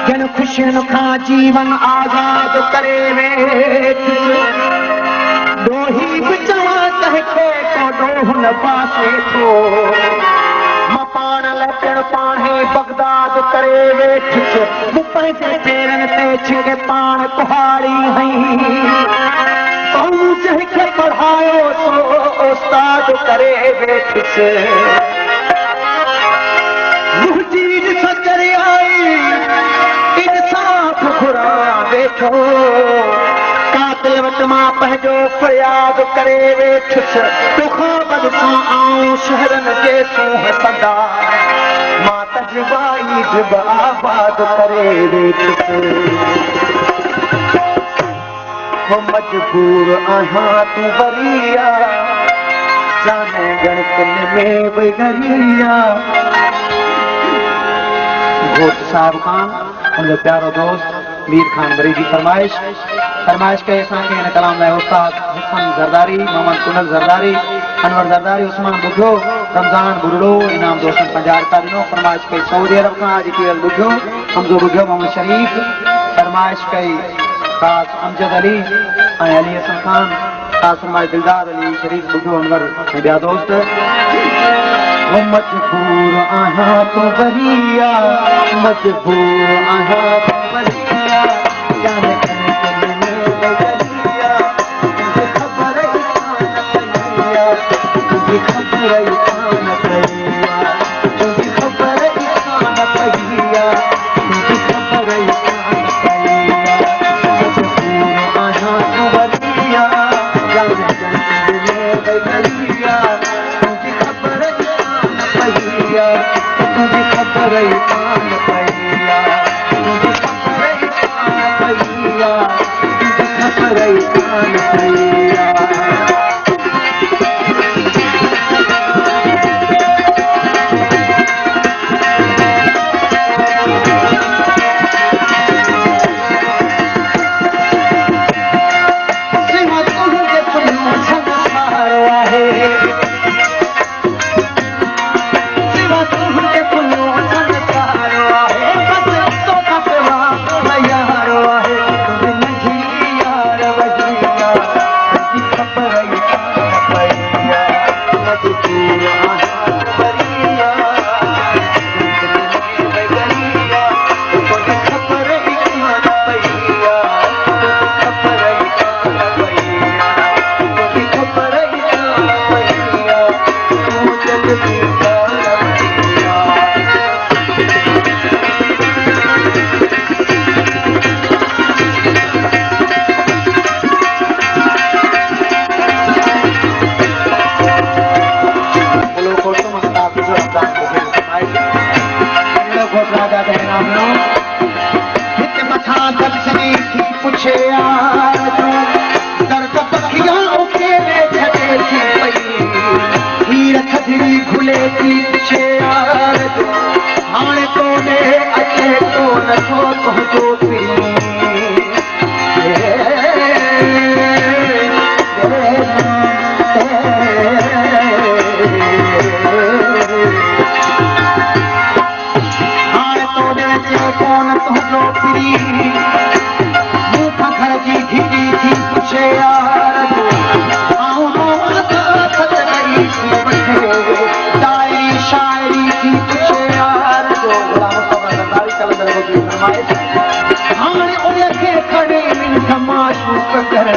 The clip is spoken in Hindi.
जन खुशियन का जीवन आजाद करे वेठ दोही बिचवा कहके तो दोहन पासे थो मपान लचण पाणे बगदाद करे वेठ मुपे से पेरन ते छिके पाण कुहाड़ी हई कहूं चह के पढ़ायो तो उस्ताद करे वेठ मुझीर सचर आई इंसाफ घुरा वेठो कातिल वट मां पंहिंजो फरियाद करे वेठुस तोखां बदसां आऊं शहरन जे तूं हसंदा मां तजबाई जुब आबाद करे वेठुस हो मजबूर आहियां तूं वरिया जाने गणकन में बगरिया घोट साहब खान उनके प्यारो दोस्त मीर खान बरी की फरमाइश के असांखे हिन कलाम लाइ उस्ताद हुसन ज़रदारी, मोहम्मद कुनल ज़रदारी, अनवर ज़रदारी, उस्मान बुढ़ो, रमज़ान बुढ़ो इनाम दोस्तन 50 रुपया ॾिनो। फरमाइश कई सऊदी अरब खां अॼु पियल बुढ़ो हमज़ो बुढ़ो मोहम्मद शरीफ, फरमाइश कई ख़ास अमजद अली ऐं अली हसन खान, ख़ास फरमाइश दिलदार अली शरीफ बुढ़ो अनवर ऐं ॿिया दोस्त। मजबूर आहियां तो वरिया मजबूर आहियां तो वरिया जाने कने में बगरिया तुझे खबर ही कान पईया तुझे खबर ही कान पईया तुझे खबर ही कान पईया तुझे खबर ही कान पईया मजबूर आहियां तो वरिया जाने कने में बगरिया तुझे खबर तुझे खबर ही कान पईया तुझे खबर ही कान पईया तुझे खबर ही कान पईया सिवा तुझे पुन्नो संसार आहे हाँ उनके खड़े में समाशुक कर